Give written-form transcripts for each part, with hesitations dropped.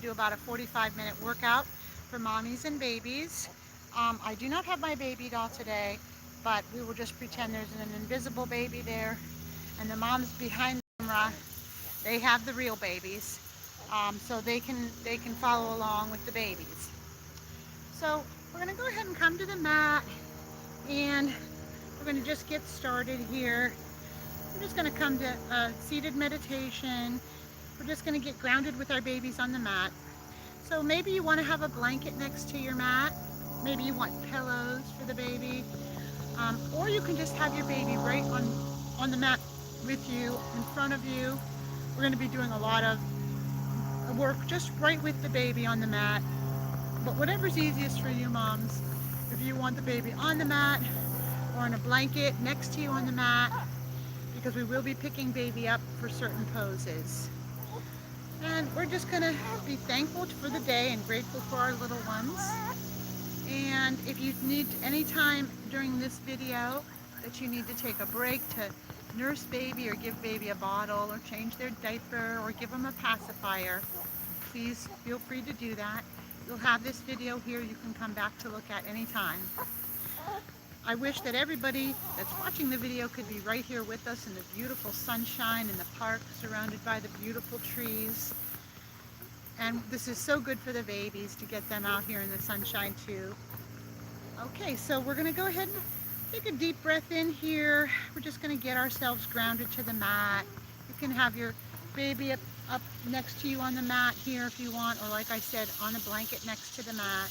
do about a 45-minute workout for mommies and babies. I do not have my baby doll today, but we will just pretend there's an invisible baby there, and the moms behind the camera, they have the real babies, so they can follow along with the babies. So we're going to go ahead and come to the mat, and we're going to just get started here. We're just going to come to seated meditation. We're just going to get grounded with our babies on the mat. So maybe you want to have a blanket next to your mat. Maybe you want pillows for the baby. Or you can just have your baby right on the mat with you, in front of you. We're going to be doing a lot of work just right with the baby on the mat. But whatever's easiest for you moms. If you want the baby on the mat or on a blanket next to you on the mat, because we will be picking baby up for certain poses. And we're just going to be thankful for the day and grateful for our little ones. And if you need any time during this video that you need to take a break to nurse baby or give baby a bottle or change their diaper or give them a pacifier, please feel free to do that. You'll have this video here you can come back to look at anytime. I wish that everybody that's watching the video could be right here with us in the beautiful sunshine in the park, surrounded by the beautiful trees. And this is so good for the babies to get them out here in the sunshine too. Okay, so we're going to go ahead and take a deep breath in here. We're just going to get ourselves grounded to the mat. You can have your baby up next to you on the mat here if you want, or like I said, on a blanket next to the mat.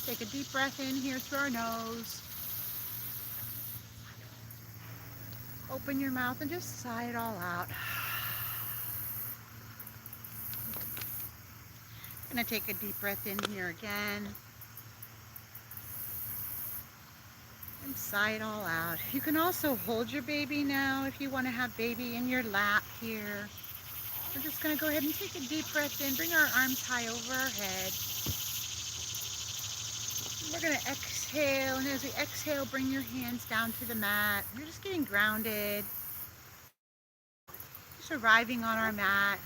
Take a deep breath in here through our nose. Open your mouth and just sigh it all out. I'm going to take a deep breath in here again. And sigh it all out. You can also hold your baby now if you want to have baby in your lap here. We're just going to go ahead and take a deep breath in. Bring our arms high over our head. We're going to exhale, and as we exhale, bring your hands down to the mat. You're just getting grounded. Just arriving on our mat.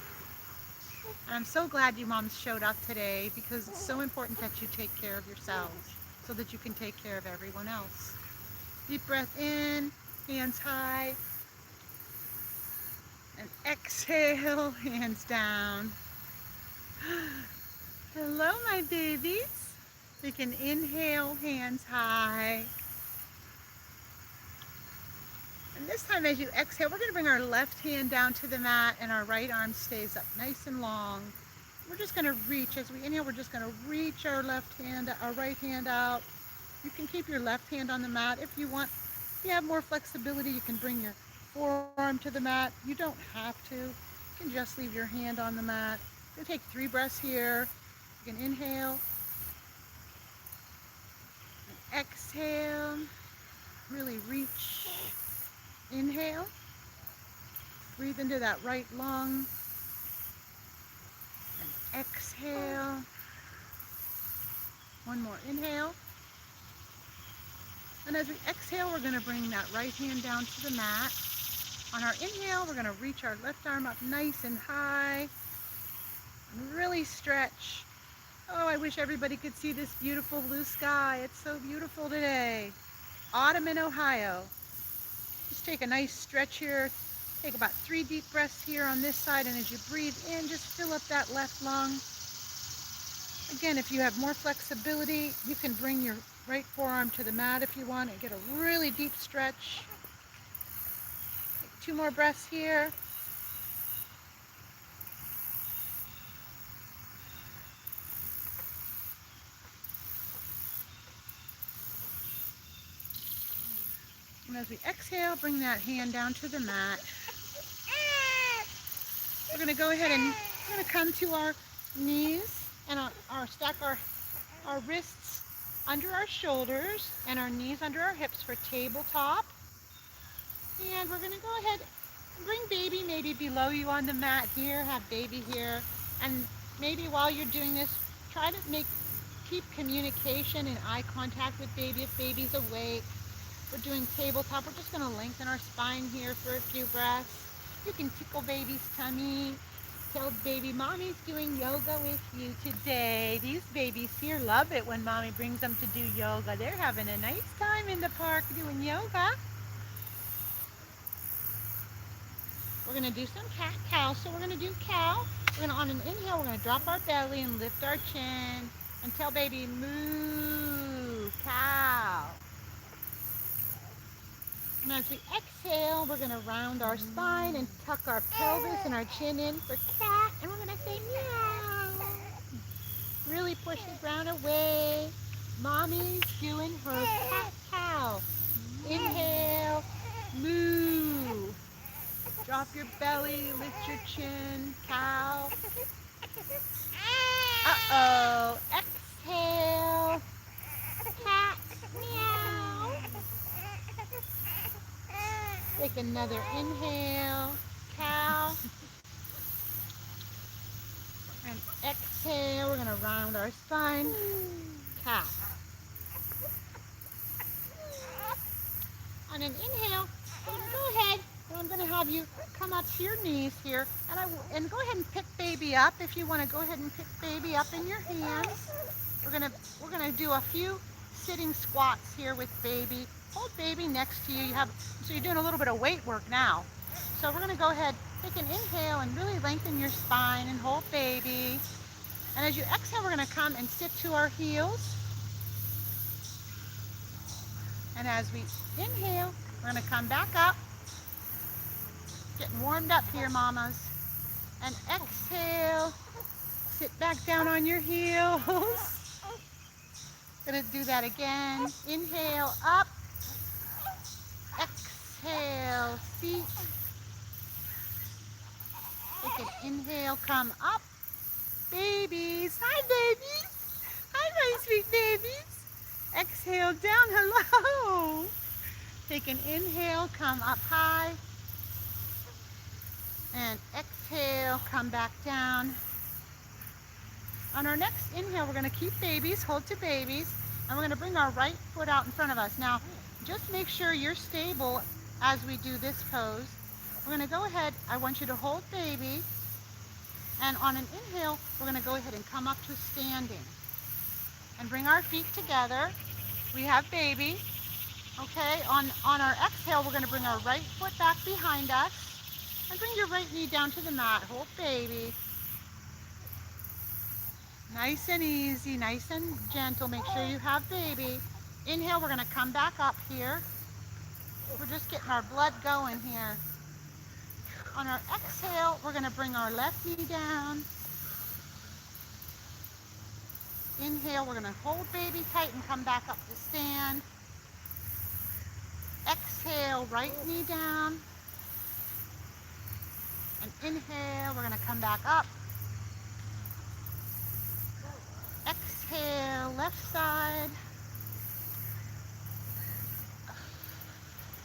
And I'm so glad you moms showed up today, because it's so important that you take care of yourselves so that you can take care of everyone else. Deep breath in, hands high. And exhale, hands down. Hello, my babies. We can inhale, hands high. And this time as you exhale, we're going to bring our left hand down to the mat and our right arm stays up nice and long. We're just going to reach. As we inhale, we're just going to reach our right hand out. You can keep your left hand on the mat if you want. If you have more flexibility, you can bring your forearm to the mat. You don't have to. You can just leave your hand on the mat. You'll take 3 breaths here. You can inhale. And exhale. Really reach. Inhale. Breathe into that right lung. And exhale. One more inhale. And as we exhale, we're going to bring that right hand down to the mat. On our inhale, we're going to reach our left arm up nice and high. And really stretch. Oh, I wish everybody could see this beautiful blue sky. It's so beautiful today. Autumn in Ohio. Just take a nice stretch here. Take about 3 deep breaths here on this side, and as you breathe in, just fill up that left lung. Again, if you have more flexibility, you can bring your right forearm to the mat if you want and get a really deep stretch. Take 2 more breaths here. And as we exhale, bring that hand down to the mat. We're going to go ahead and we're going to come to our knees and stack our wrists under our shoulders and our knees under our hips for tabletop. And we're going to go ahead and bring baby maybe below you on the mat here. Have baby here. And maybe while you're doing this, try to keep communication and eye contact with baby if baby's awake. We're doing tabletop. We're just going to lengthen our spine here for a few breaths. You can tickle baby's tummy. Tell baby mommy's doing yoga with you today. These babies here love it when mommy brings them to do yoga. They're having a nice time in the park doing yoga. We're going to do some cat-cow. So we're going to do cow. We're going to, on an inhale, we're going to drop our belly and lift our chin. And tell baby, moo, cow. And as we exhale, we're going to round our spine and tuck our pelvis and our chin in for cat. And we're going to say meow. Really push the ground away. Mommy's doing her cat-cow. Inhale, moo. Drop your belly, lift your chin, cow. Uh-oh. Exhale, cat, meow. Take another inhale, cow. And exhale, we're going to round our spine, cat. On an inhale, go ahead, and I'm going to have you come up to your knees here, and go ahead and pick baby up. If you want to go ahead and pick baby up in your hands. We're gonna do a few sitting squats here with baby. Hold baby next to you. So you're doing a little bit of weight work now. So we're gonna go ahead, take an inhale and really lengthen your spine and hold baby. And as you exhale, we're gonna come and sit to our heels. And as we inhale, we're gonna come back up. Getting warmed up here, mamas. And exhale, sit back down on your heels. Gonna do that again. Inhale, up. Exhale, seat. Take an inhale, come up. Babies, hi babies. Hi my sweet babies. Exhale, down, hello. Take an inhale, come up high. And exhale, come back down. On our next inhale, we're going to keep babies, hold to babies, and we're going to bring our right foot out in front of us. Now, just make sure you're stable as we do this pose. We're going to go ahead, I want you to hold baby, and on an inhale, we're going to go ahead and come up to standing. And bring our feet together. We have baby. Okay, on our exhale, we're going to bring our right foot back behind us, and bring your right knee down to the mat. Hold baby. Nice and easy, nice and gentle. Make sure you have baby. Inhale, we're going to come back up here. We're just getting our blood going here. On our exhale, we're going to bring our left knee down. Inhale, we're going to hold baby tight and come back up to stand. Exhale, right knee down. And inhale, we're going to come back up. Exhale, left side.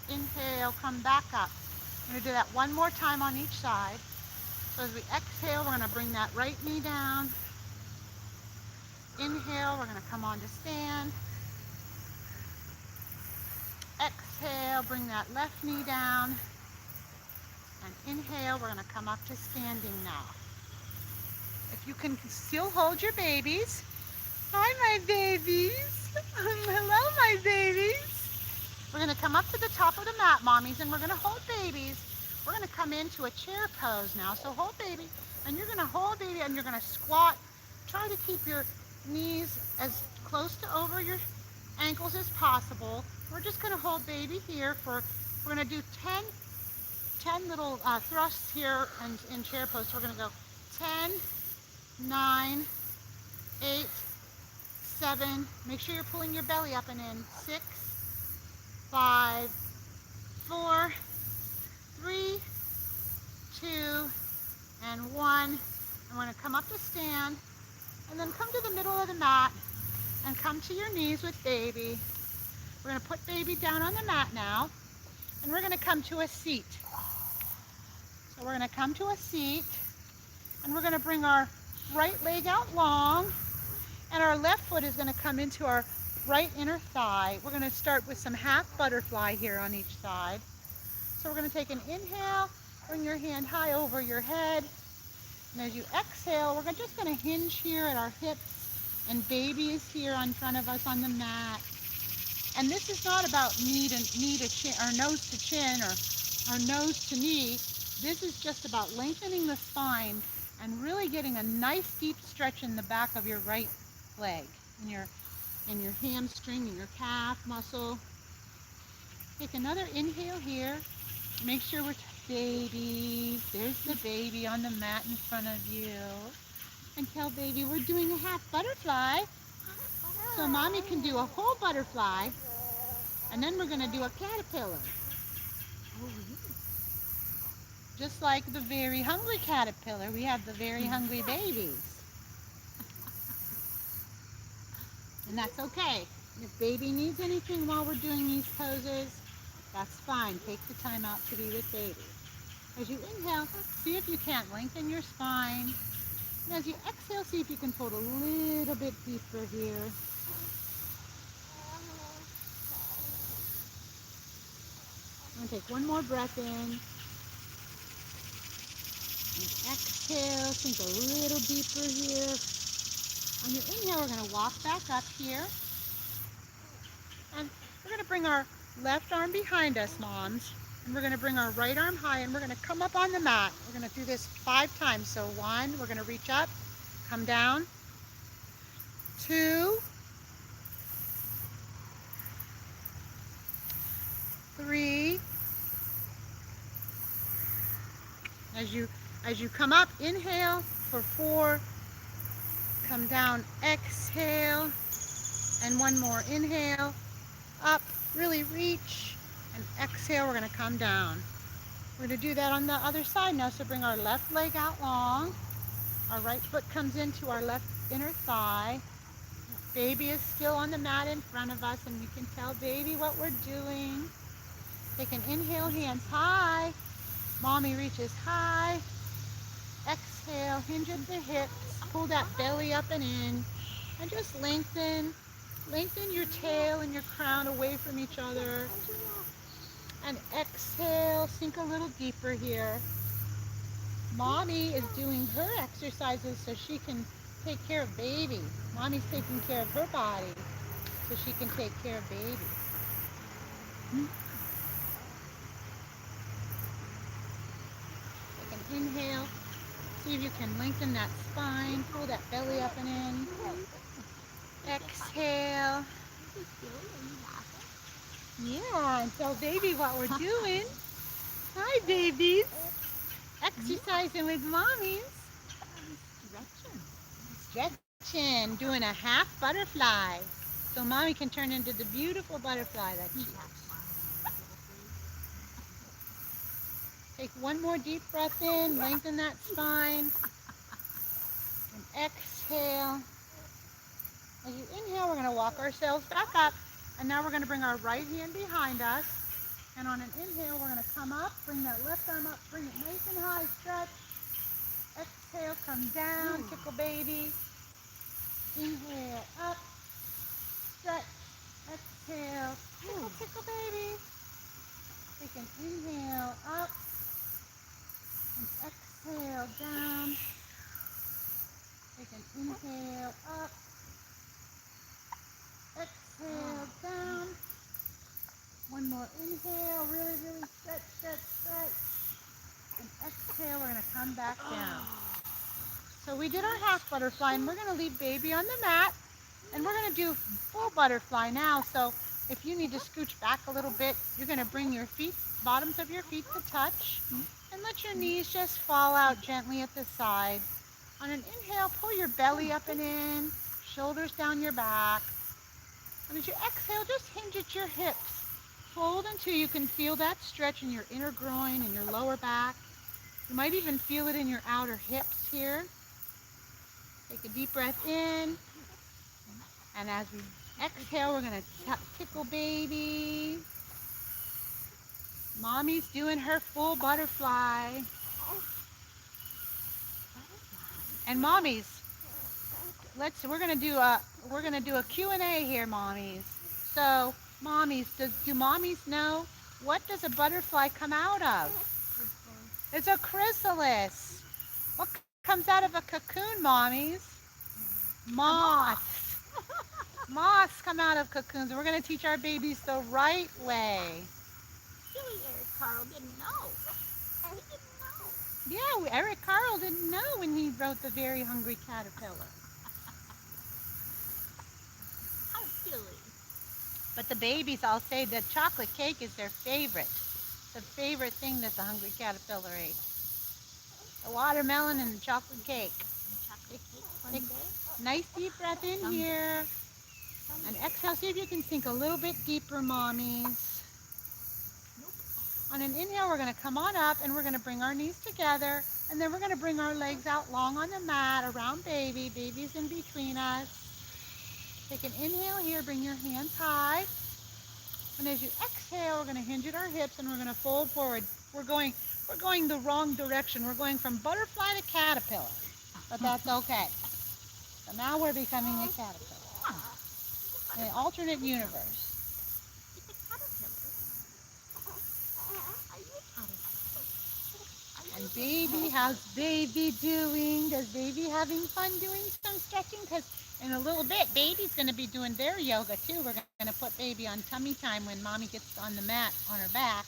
Inhale, come back up. We're going to do that one more time on each side. So as we exhale, we're going to bring that right knee down. Inhale, we're going to come on to stand. Exhale, bring that left knee down. And inhale, we're going to come up to standing now. If you can still hold your babies. Hi, my babies. Hello, my babies. We're going to come up to the top of the mat, mommies, and we're going to hold babies. We're going to come into a chair pose now. So hold baby, and you're going to hold baby, and you're going to squat. Try to keep your knees as close to over your ankles as possible. We're just going to hold baby here we're going to do 10 little thrusts here and in chair pose. So we're going to go 10, 9, 8, 7. Make sure you're pulling your belly up and in. 6, 5, 4, 3, 2, and 1. And we're going to come up to stand. And then come to the middle of the mat and come to your knees with baby. We're going to put baby down on the mat now. And we're going to come to a seat. So we're going to come to a seat. And we're going to bring our right leg out long. And our left foot is going to come into our right inner thigh. We're going to start with some half butterfly here on each side. So we're going to take an inhale. Bring your hand high over your head. And as you exhale, we're just going to hinge here at our hips, and baby is here in front of us on the mat. And this is not about knee to chin, or nose to chin, or nose to knee. This is just about lengthening the spine and really getting a nice deep stretch in the back of your right leg, in your hamstring, in your calf muscle. Take another inhale here. Make sure we're baby. There's the baby on the mat in front of you. And tell baby we're doing a half butterfly. So mommy can do a whole butterfly. And then we're going to do a caterpillar. Just like the very hungry caterpillar, we have the very hungry babies. And that's okay. If baby needs anything while we're doing these poses, that's fine. Take the time out to be with baby. As you inhale, see if you can't lengthen your spine. And as you exhale, see if you can fold a little bit deeper here. I'm going to take one more breath in. And exhale, sink a little deeper here. On your inhale, we're going to walk back up here. And we're going to bring our left arm behind us, moms. And we're going to bring our right arm high, and we're going to come up on the mat. We're going to do this 5 times. So 1, we're going to reach up, come down. 2, 3. As you come up, inhale for 4. Come down, exhale. And one more, inhale, up, really reach, and exhale, we're going to come down. We're going to do that on the other side now, so bring our left leg out long. Our right foot comes into our left inner thigh. Baby is still on the mat in front of us, and we can tell baby what we're doing. Take an inhale, hands high. Mommy reaches high. Exhale, hinge at the hips. Pull that belly up and in. And just lengthen your tail and your crown away from each other. And exhale, sink a little deeper here. Mommy is doing her exercises so she can take care of baby. Mommy's taking care of her body so she can take care of baby. Take an inhale. See if you can lengthen that spine. Pull that belly up and in. Exhale. Yeah, and tell baby what we're doing. Hi, babies. Exercising with mommies. Stretching. Doing a half butterfly. So mommy can turn into the beautiful butterfly that she is. Take one more deep breath in. Lengthen that spine. And exhale. As you inhale, we're going to walk ourselves back up. And now we're going to bring our right hand behind us. And on an inhale, we're going to come up, bring that left arm up, bring it nice and high, stretch. Exhale, come down, tickle baby. Inhale, up, stretch. Exhale, tickle, tickle baby. Take an inhale, up, and exhale, down. Take an inhale, up. Exhale, down. One more inhale, really, really stretch, stretch, stretch. And exhale, we're going to come back down. So we did our half butterfly, and we're going to leave baby on the mat. And we're going to do full butterfly now. So if you need to scooch back a little bit, you're going to bring your feet, bottoms of your feet to touch. And let your knees just fall out gently at the side. On an inhale, pull your belly up and in, shoulders down your back. And as you exhale, just hinge at your hips. Fold until you can feel that stretch in your inner groin and your lower back. You might even feel it in your outer hips here. Take a deep breath in. And as we exhale, we're going to tickle baby. Mommy's doing her full butterfly. And mommies, we're going to do a Q&A here, mommies. So, mommies, do mommies know what does a butterfly come out of? It's a chrysalis. What Comes out of a cocoon, mommies. Moths. Moths come out of cocoons. We're going to teach our babies the right way. Silly Eric Carl didn't know. He didn't know. Yeah, Eric Carle didn't know when he wrote The Very Hungry Caterpillar. How silly. But the babies all say that chocolate cake is their favorite. The favorite thing that the hungry caterpillar ate. The watermelon and the chocolate cake. Chocolate cake Take one day. a nice deep breath in here. And exhale. See if you can sink a little bit deeper, mommies. Nope. On an inhale, we're going to come on up and we're going to bring our knees together. And then we're going to bring our legs out long on the mat around baby. Baby's in between us. Take an inhale here. Bring your hands high. And as you exhale, we're going to hinge at our hips and we're going to fold forward. We're going the wrong direction. We're going from butterfly to caterpillar. But that's okay. So now we're becoming a caterpillar. In an alternate universe. It's a caterpillar. Are you a caterpillar? And baby, how's baby doing? Is baby having fun doing some stretching? Because in a little bit, baby's going to be doing their yoga too. We're going to put baby on tummy time when mommy gets on the mat on her back.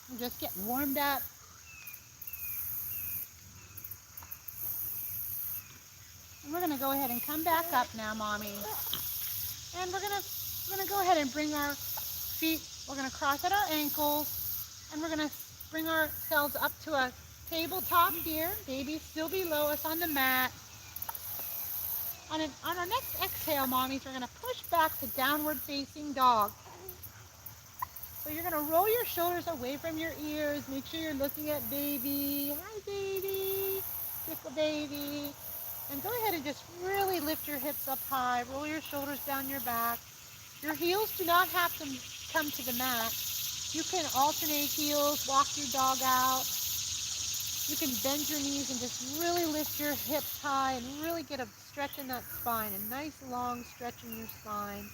We're just getting warmed up. And we're going to go ahead and come back up now, mommy. And we're going to go ahead and bring our feet, we're going to cross at our ankles. And we're going to bring ourselves up to a tabletop here. Baby still below us on the mat. On our next exhale, mommies, we're going to push back to downward facing dog. So you're going to roll your shoulders away from your ears. Make sure you're looking at baby. Hi, baby. Tickle baby. And go ahead and just really lift your hips up high. Roll your shoulders down your back. Your heels do not have to come to the mat. You can alternate heels, walk your dog out. You can bend your knees and just really lift your hips high and really get a stretch in that spine, a nice long stretch in your spine.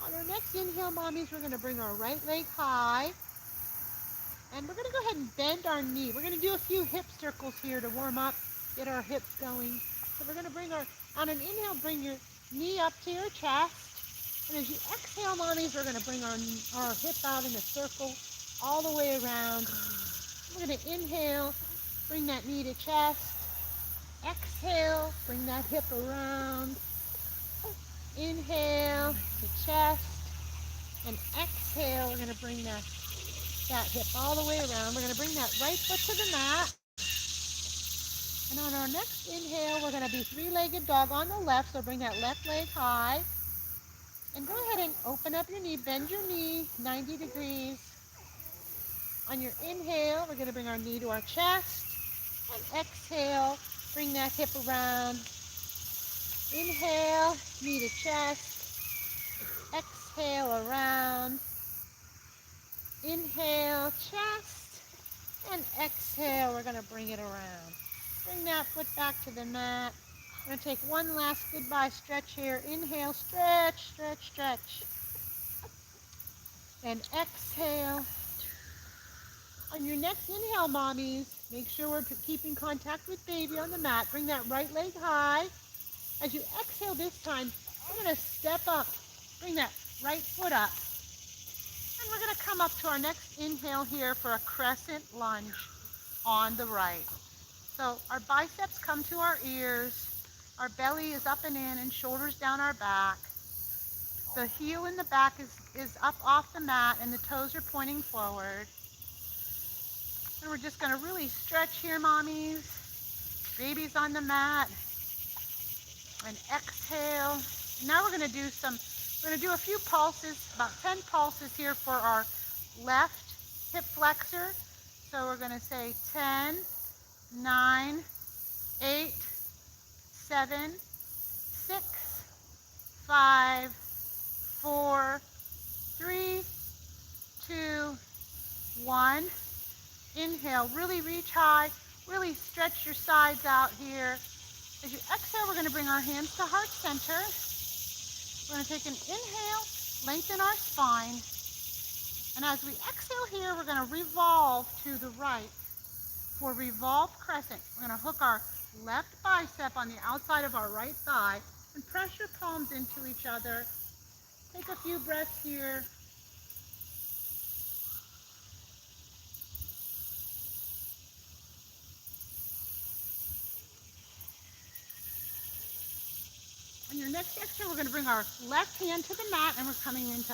On our next inhale, mommies, we're going to bring our right leg high. And we're going to go ahead and bend our knee. We're going to do a few hip circles here to warm up, get our hips going. So we're going to bring on an inhale, bring your knee up to your chest. And as you exhale, mommies, we're going to bring our hip out in a circle all the way around. We're going to inhale, bring that knee to chest. Exhale, bring that hip around. Inhale to chest. And exhale, we're going to bring that hip all the way around. We're going to bring that right foot to the mat. And on our next inhale, we're going to be three-legged dog on the left. So bring that left leg high. And go ahead and open up your knee. Bend your knee 90 degrees. On your inhale, we're going to bring our knee to our chest. And exhale, bring that hip around. Inhale, knee to chest. Exhale, around. Inhale, chest. And exhale, we're going to bring it around. Bring that foot back to the mat. We're going to take one last goodbye stretch here. Inhale, stretch, stretch, stretch. And exhale. On your next inhale, mommies, make sure we're keeping contact with baby on the mat. Bring that right leg high. As you exhale this time, we're going to step up. Bring that right foot up. And we're going to come up to our next inhale here for a crescent lunge on the right. So our biceps come to our ears. Our belly is up and in and shoulders down our back. The heel in the back is up off the mat and the toes are pointing forward. And we're just going to really stretch here, mommies. Baby's on the mat. And exhale. Now we're going to do a few pulses, about 10 pulses here for our left hip flexor. So we're going to say 10, 9, 8, 7, 6, 5, 4, 3, 2, 1. Inhale, really reach high, really stretch your sides out here. As you exhale, we're going to bring our hands to heart center. We're going to take an inhale, lengthen our spine. And as we exhale here, we're going to revolve to the right for revolve crescent. We're going to hook our left bicep on the outside of our right thigh and press your palms into each other. Take a few breaths here. On your next exhale, we're going to bring our left hand to the mat and we're coming into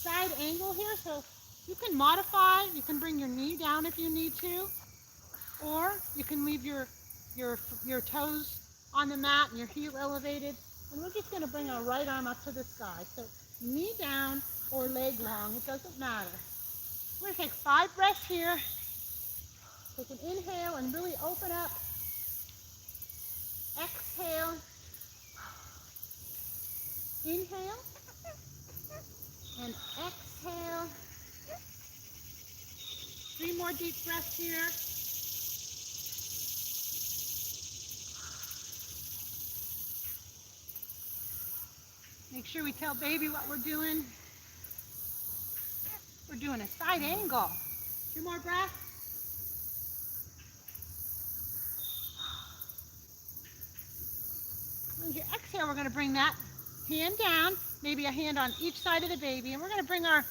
side angle here. So you can modify, you can bring your knee down if you need to, or you can leave your toes on the mat and your heel elevated. And we're just going to bring our right arm up to the sky. So knee down or leg long, it doesn't matter. We're going to take 5 breaths here. Take an inhale and really open up. Exhale. Inhale. And exhale. 3 more deep breaths here. Make sure we tell baby what we're doing. We're doing a side angle. 2 more breaths. As you exhale, we're going to bring that hand down, maybe a hand on each side of the baby, and we're going to bring our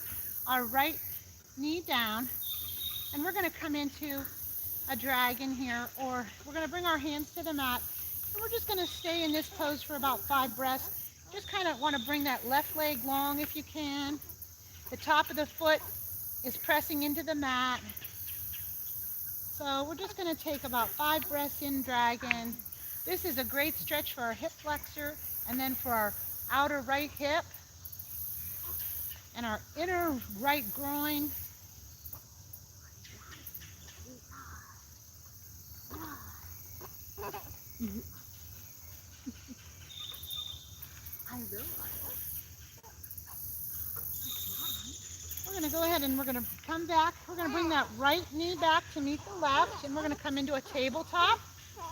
right knee down, and we're going to come into a dragon here, or we're going to bring our hands to the mat, and we're just going to stay in this pose for about 5 breaths. Just kind of want to bring that left leg long if you can. The top of the foot is pressing into the mat. So we're just going to take about 5 breaths in dragon. This is a great stretch for our hip flexor and then for our outer right hip and our inner right groin. We're going to go ahead and we're going to come back. We're going to bring that right knee back to meet the left, and we're going to come into a tabletop.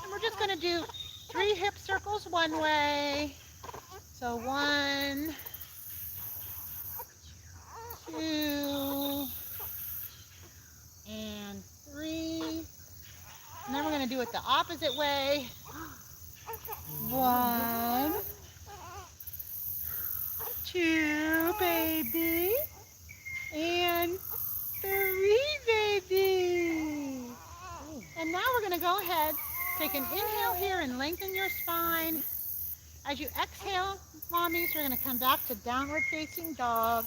And we're just going to do 3 hip circles one way. So 1, 2, and 3. And then we're going to do it the opposite way. 1, 2, baby. And 3, baby. And now we're going to go ahead, take an inhale here and lengthen your spine. As you exhale, mommies, we're going to come back to downward facing dog.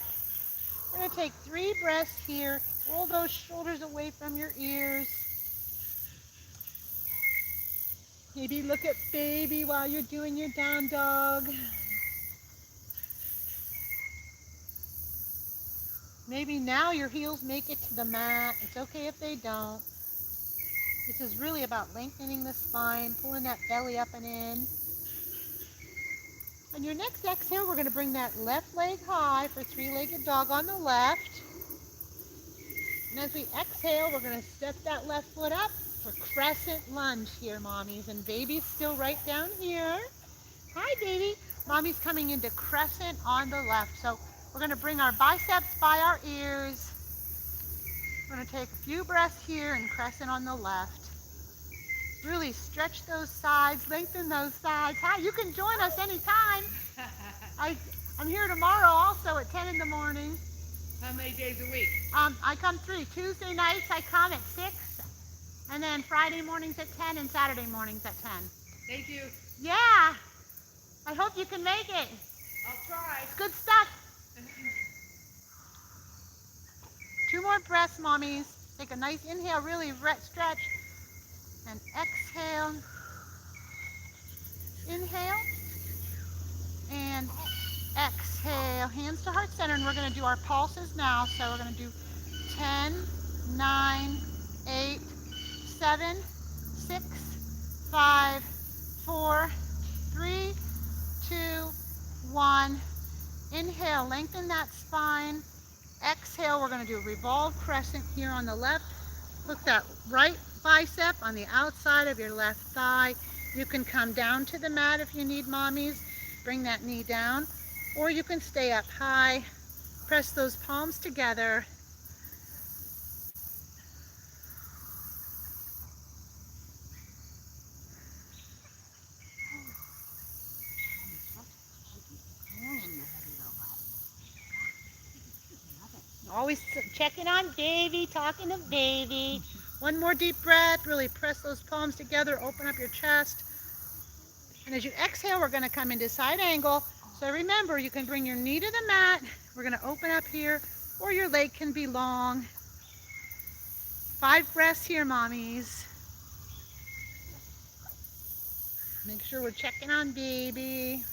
We're going to take 3 breaths here. Roll those shoulders away from your ears. Maybe look at baby while you're doing your down dog. Maybe now your heels make it to the mat. It's okay if they don't. This is really about lengthening the spine, pulling that belly up and in. On your next exhale, we're going to bring that left leg high for 3-legged dog on the left. And as we exhale, we're going to step that left foot up for crescent lunge here, mommies. And baby's still right down here. Hi, baby. Mommy's coming into crescent on the left. So we're going to bring our biceps by our ears. We're going to take a few breaths here and crescent on the left. Really stretch those sides, lengthen those sides. Hi, you can join us anytime. I'm here tomorrow also at 10 in the morning. How many days a week? I come 3. Tuesday nights I come at 6, and then Friday mornings at 10 and Saturday mornings at 10. Thank you. Yeah, I hope you can make it. I'll try. It's good stuff. 2 more breaths, mommies. Take a nice inhale, really stretch. And exhale. Inhale. And exhale. Hands to heart center. And we're going to do our pulses now. So we're going to do 10, 9, 8, 7, 6, 5, 4, 3, 2, 1. Inhale. Lengthen that spine. Exhale, we're going to do a revolve crescent here on the left. Hook that right bicep on the outside of your left thigh. You can come down to the mat if you need, mommies. Bring that knee down. Or you can stay up high Press those palms together. Always checking on baby, talking to baby. One more deep breath. Really press those palms together. Open up your chest. And as you exhale, we're going to come into side angle. So remember, you can bring your knee to the mat. We're going to open up here, or your leg can be long. 5 breaths here, mommies. Make sure we're checking on baby.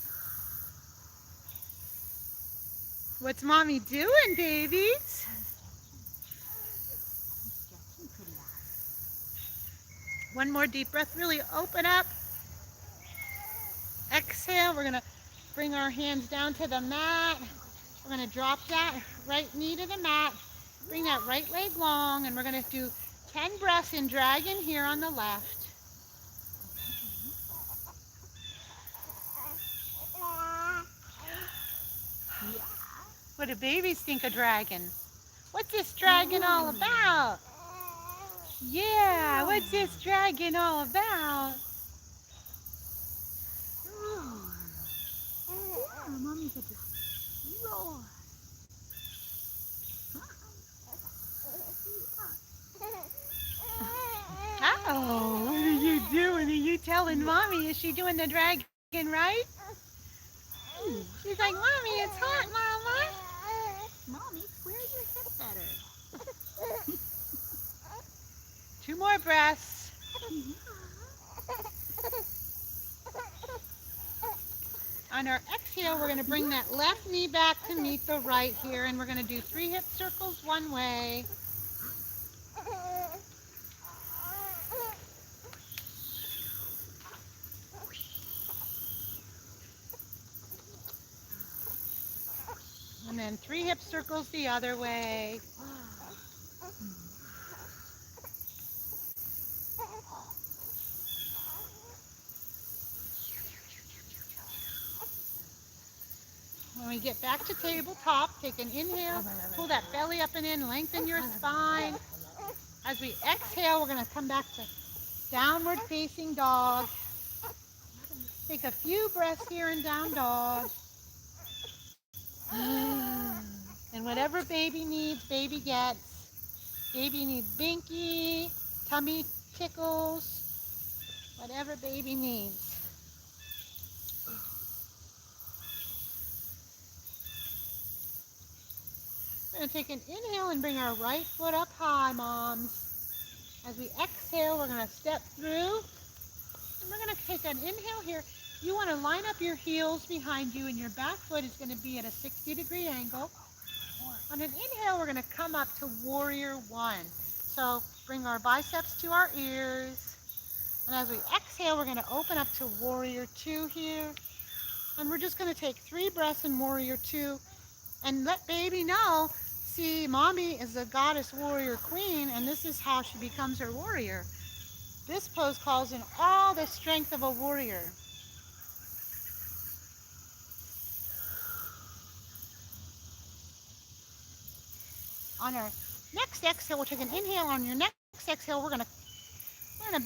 What's mommy doing, babies? One more deep breath. Really open up. Exhale. We're going to bring our hands down to the mat. We're going to drop that right knee to the mat. Bring that right leg long, and we're going to do 10 breaths in dragon here on the left. What do babies think of dragon? What's this dragon all about? Yeah, what's this dragon all about? Mommy said roar. Oh, what are you doing? Are you telling mommy? Is she doing the dragon right? She's like, Mommy, it's hot, Mama. Mommy, square your hip better. 2 more breaths. On our exhale, we're going to bring that left knee back to meet the right here, and we're going to do 3 hip circles one way. And then 3 hip circles the other way. When we get back to tabletop, take an inhale, pull that belly up and in, lengthen your spine. As we exhale, we're going to come back to downward facing dog. Take a few breaths here in down dog. And whatever baby needs, baby gets. Baby needs binky, tummy tickles, whatever baby needs. We're going to take an inhale and bring our right foot up high, moms. As we exhale, we're going to step through. And we're going to take an inhale here. You want to line up your heels behind you, and your back foot is going to be at a 60-degree angle. On an inhale, we're going to come up to warrior 1. So bring our biceps to our ears. And as we exhale, we're going to open up to warrior 2 here. And we're just going to take 3 breaths in warrior 2 and let baby know, see, mommy is the goddess warrior queen, and this is how she becomes her warrior. This pose calls in all the strength of a warrior. On our next exhale, we'll take an inhale. On your next exhale, we're gonna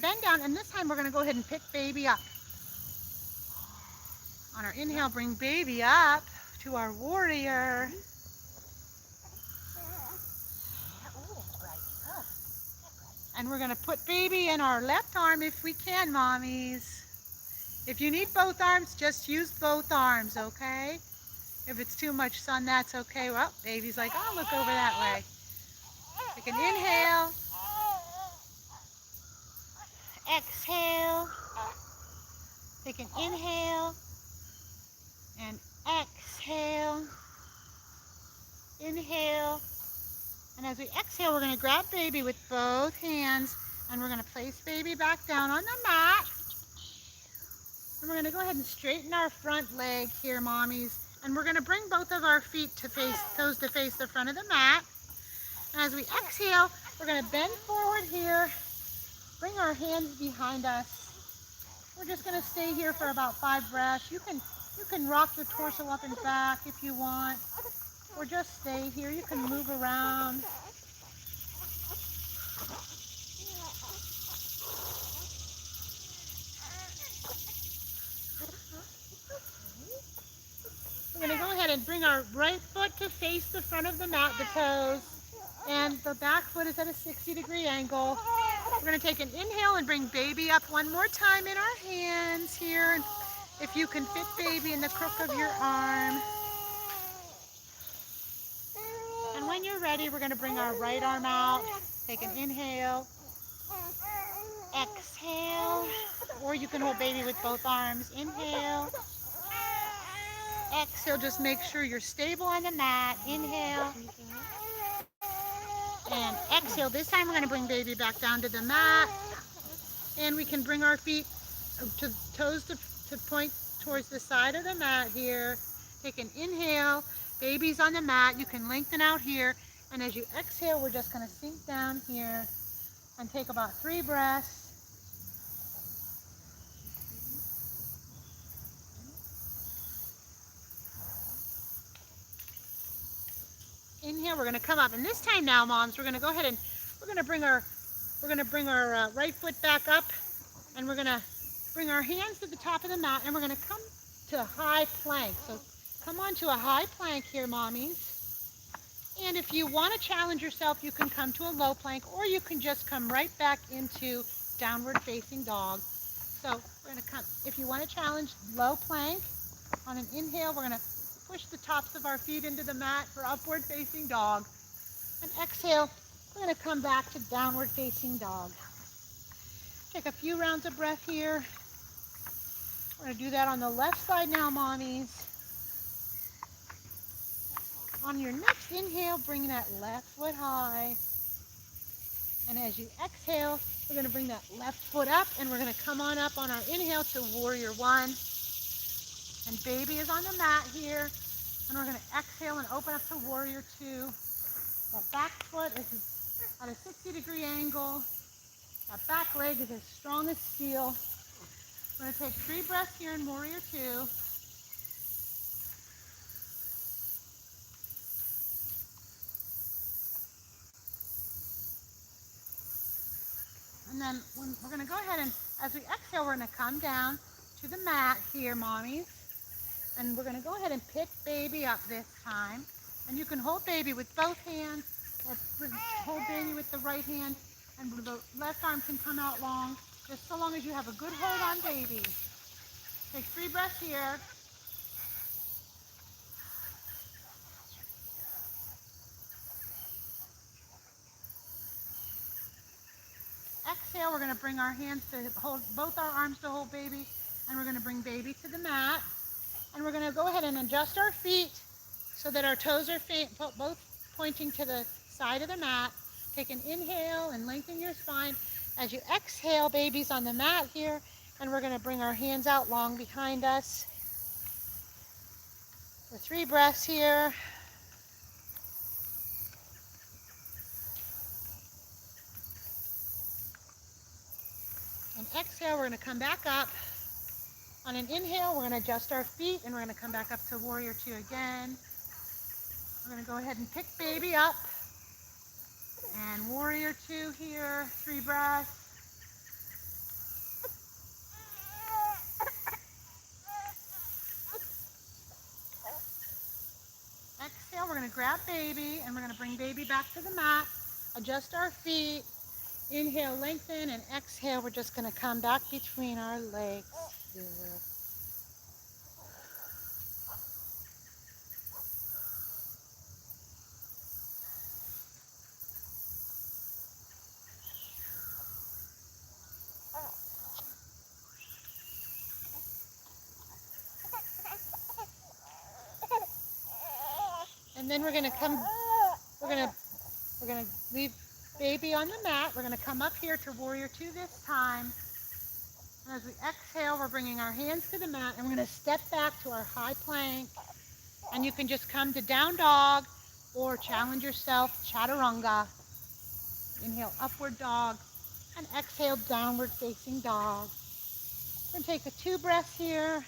bend down, and this time we're gonna go ahead and pick baby up. On our inhale, bring baby up to our warrior. And we're gonna put baby in our left arm if we can, mommies. If you need both arms, just use both arms, okay? If it's too much sun, that's okay. Well, baby's like, I'll look over that way. Take an inhale. Exhale. Take an inhale. And exhale. Inhale. And as we exhale, we're going to grab baby with both hands, and we're going to place baby back down on the mat. And we're going to go ahead and straighten our front leg here, mommies. And we're going to bring both of our feet to face, toes to face the front of the mat. And as we exhale, we're going to bend forward here, bring our hands behind us. We're just going to stay here for about 5 breaths. You can rock your torso up and back if you want. or just stay here. You can move around. We're going to go ahead and bring our right foot to face the front of the mat, the toes, and the back foot is at a 60-degree angle. We're going to take an inhale and bring baby up one more time in our hands here. And if you can fit baby in the crook of your arm. And when you're ready, we're going to bring our right arm out. Take an inhale, exhale, or you can hold baby with both arms. Inhale, exhale. Just make sure you're stable on the mat. Inhale and exhale. This time we're going to bring baby back down to the mat, and we can bring our feet to toes to point towards the side of the mat here. Take an inhale. Baby's on the mat. You can lengthen out here, and as you exhale, we're just going to sink down here and take about 3 breaths. Inhale, we're going to come up, and this time now, moms, we're going to go ahead and we're going to bring our right foot back up, and we're going to bring our hands to the top of the mat, and we're going to come to a high plank. So come on to a high plank here, mommies. And if you want to challenge yourself, you can come to a low plank, or you can just come right back into downward facing dog. So we're going to come, if you want to challenge low plank, on an inhale, we're going to push the tops of our feet into the mat for upward facing dog. And exhale, we're going to come back to downward facing dog. Take a few rounds of breath here. We're going to do that on the left side now, mommies. On your next inhale, bring that left foot high. And as you exhale, we're going to bring that left foot up, and we're going to come on up on our inhale to warrior one. And baby is on the mat here, and we're going to exhale and open up to warrior two. That back foot is at a 60-degree angle. That back leg is as strong as steel. We're going to take 3 breaths here in warrior two. And then we're going to go ahead and, as we exhale, we're going to come down to the mat here, mommies. And we're going to go ahead and pick baby up this time. And you can hold baby with both hands, or hold baby with the right hand, and the left arm can come out long, just so long as you have a good hold on baby. Take 3 breaths here. Exhale, we're going to bring our hands to hold, both our arms to hold baby, and we're going to bring baby to the mat. And we're going to go ahead and adjust our feet so that our toes are both pointing to the side of the mat. Take an inhale and lengthen your spine. As you exhale, baby's on the mat here, and we're going to bring our hands out long behind us. For 3 breaths here. And exhale, we're going to come back up. On an inhale, we're going to adjust our feet, and we're going to come back up to warrior two again. We're going to go ahead and pick baby up. And warrior two here, 3 breaths. Exhale, we're going to grab baby, and we're going to bring baby back to the mat. Adjust our feet. Inhale, lengthen, and exhale, we're just going to come back between our legs here. And then we're going to leave baby on the mat. We're going to come up here to warrior two this time. And as we exhale, we're bringing our hands to the mat, and we're going to step back to our high plank. And you can just come to down dog or challenge yourself, chaturanga. Inhale, upward dog, and exhale, downward facing dog. We're going to take 2 breaths here.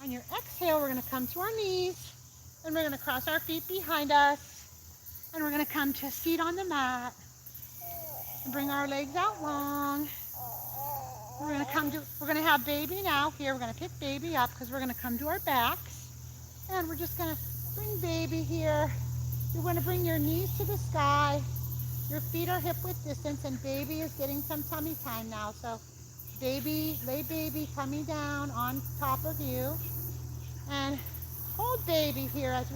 On your exhale, we're going to come to our knees, and we're going to cross our feet behind us, and we're going to come to a seat on the mat, and bring our legs out long. We're going to have baby now. Here, we're going to pick baby up because we're going to come to our backs, and we're just going to bring baby here. You're going to bring your knees to the sky. Your feet are hip width distance, and baby is getting some tummy time now. So baby, lay baby tummy down on top of you, and hold baby here as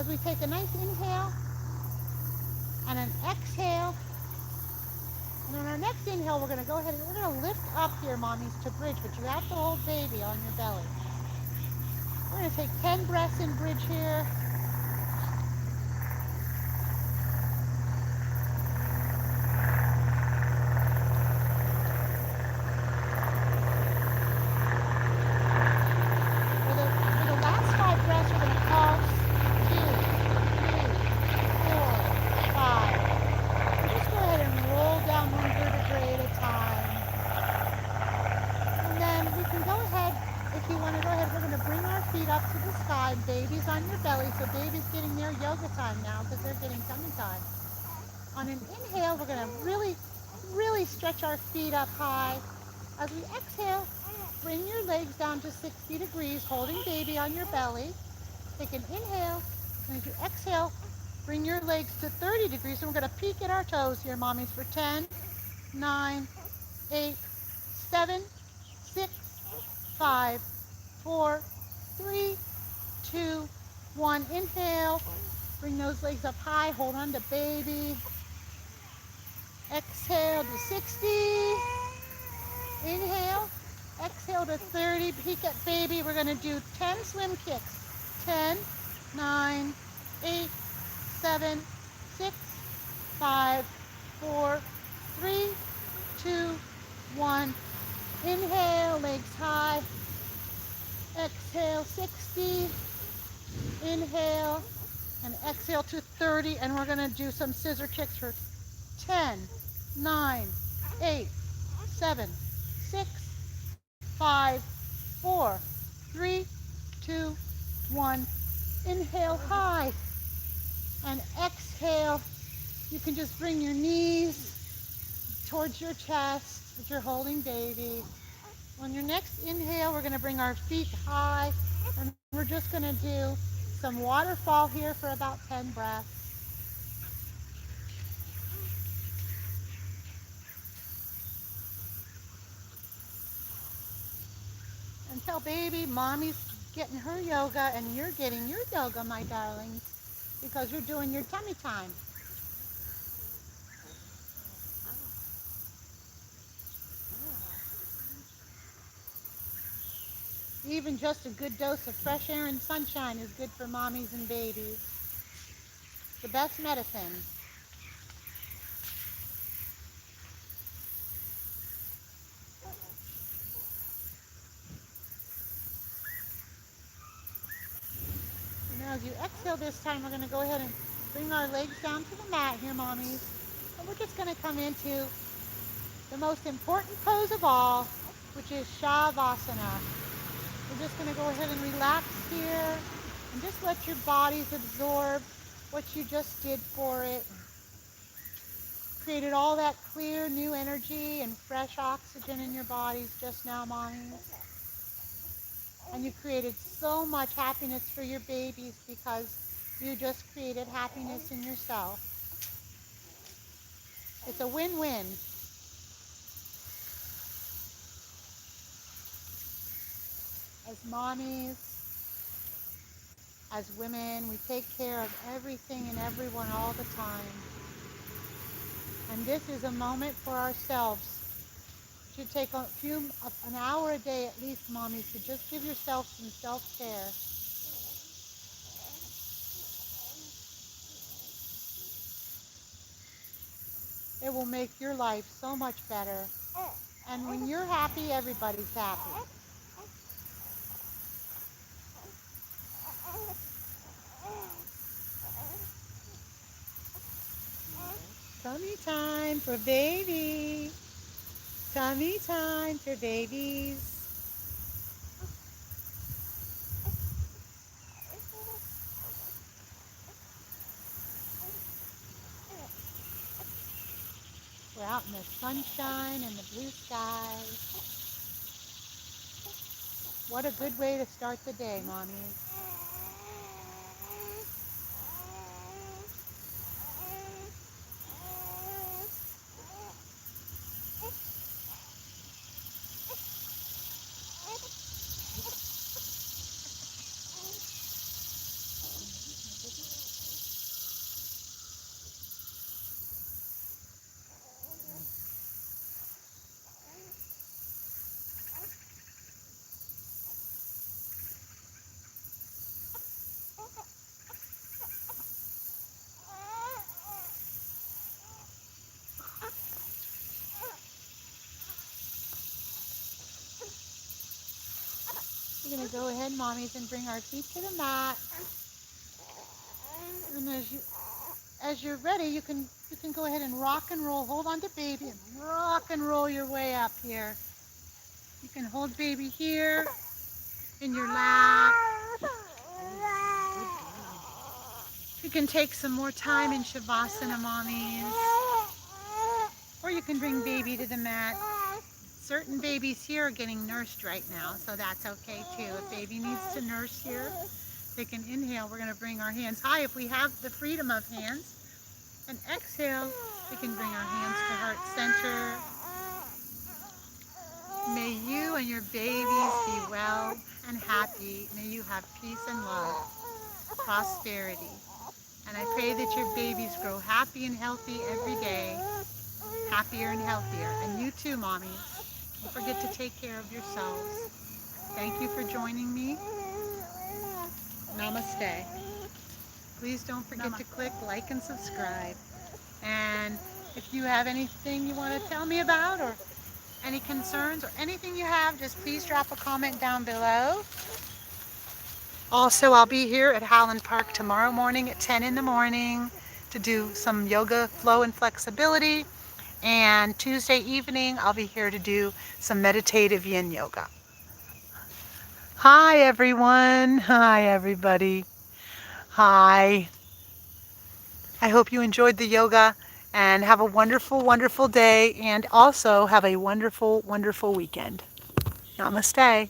we take a nice inhale and an exhale. And on our next inhale, we're going to go ahead and we're going to lift up here, mommies, to bridge, but you have to hold baby on your belly. We're going to take 10 breaths in bridge here. For the last 5 breaths, we're going to pulse. 2, 3, 4, 5. And just go ahead and roll down one vertebrae at a time. And then we can go ahead, if you want to go ahead, we're going to bring our feet up to the sky. Baby's on your belly, so baby's getting their yoga time now because they're getting tummy time. On an inhale, we're going to really stretch our feet up high. As we exhale, bring your legs down to 60 degrees, holding baby on your belly. Take an inhale, and as you exhale, bring your legs to 30 degrees, and we're going to peek at our toes here, mommies, for 10, 9, 8, 7, 6, 5, 4, 3, 2, 1. Inhale, bring those legs up high, hold on to baby. Exhale to 60. Inhale, exhale to 30. Peek at baby. We're going to do 10 swim kicks. 10, 9, 8, 7, 6, 5, 4, 3, 2, 1. Inhale, legs high. Exhale, 60. Inhale, and exhale to 30. And we're going to do some scissor kicks for 10, 9, 8, 7, 6, 5, 4, 3, 2, 1. Inhale high and exhale. You can just bring your knees towards your chest as you're holding baby. On your next inhale, we're going to bring our feet high, and we're just going to do some waterfall here for about 10 breaths. And tell baby, mommy's getting her yoga and you're getting your yoga, my darlings, because you're doing your tummy time. Even just a good dose of fresh air and sunshine is good for mommies and babies. The best medicine. And now as you exhale this time, we're going to go ahead and bring our legs down to the mat here, mommies. And we're just going to come into the most important pose of all, which is Shavasana. We're just going to go ahead and relax here and just let your bodies absorb what you just did for it. Created all that clear new energy and fresh oxygen in your bodies just now, mommies. And you created so much happiness for your babies because you just created happiness in yourself. It's a win-win. As mommies, as women, we take care of everything and everyone all the time. And this is a moment for ourselves. You should take an hour a day at least, mommies, to just give yourself some self-care. It will make your life so much better. And when you're happy, everybody's happy. Tummy time for baby. Tummy time for babies. We're out in the sunshine and the blue sky. What a good way to start the day, mommies. We're going to go ahead, mommies, and bring our feet to the mat. And as you're ready, you can go ahead and rock and roll. Hold on to baby and rock and roll your way up here. You can hold baby here in your lap. You can take some more time in Shavasana, mommies. Or you can bring baby to the mat. Certain babies here are getting nursed right now, so that's okay too. If baby needs to nurse here, they can inhale. We're going to bring our hands high if we have the freedom of hands. And exhale, we can bring our hands to heart center. May you and your babies be well and happy. May you have peace and love, prosperity. And I pray that your babies grow happy and healthy every day, happier and healthier. And you too, mommies. Don't forget to take care of yourselves. Thank you for joining me. Namaste. Please don't forget to click like and subscribe. And if you have anything you want to tell me about or any concerns or anything you have, just please drop a comment down below. Also, I'll be here at Howland Park tomorrow morning at 10 in the morning to do some yoga, flow, and flexibility. And Tuesday evening, I'll be here to do some meditative yin yoga. Hi, everyone. Hi, everybody. Hi. I hope you enjoyed the yoga and have a wonderful, wonderful day, and also have a wonderful, wonderful weekend. Namaste.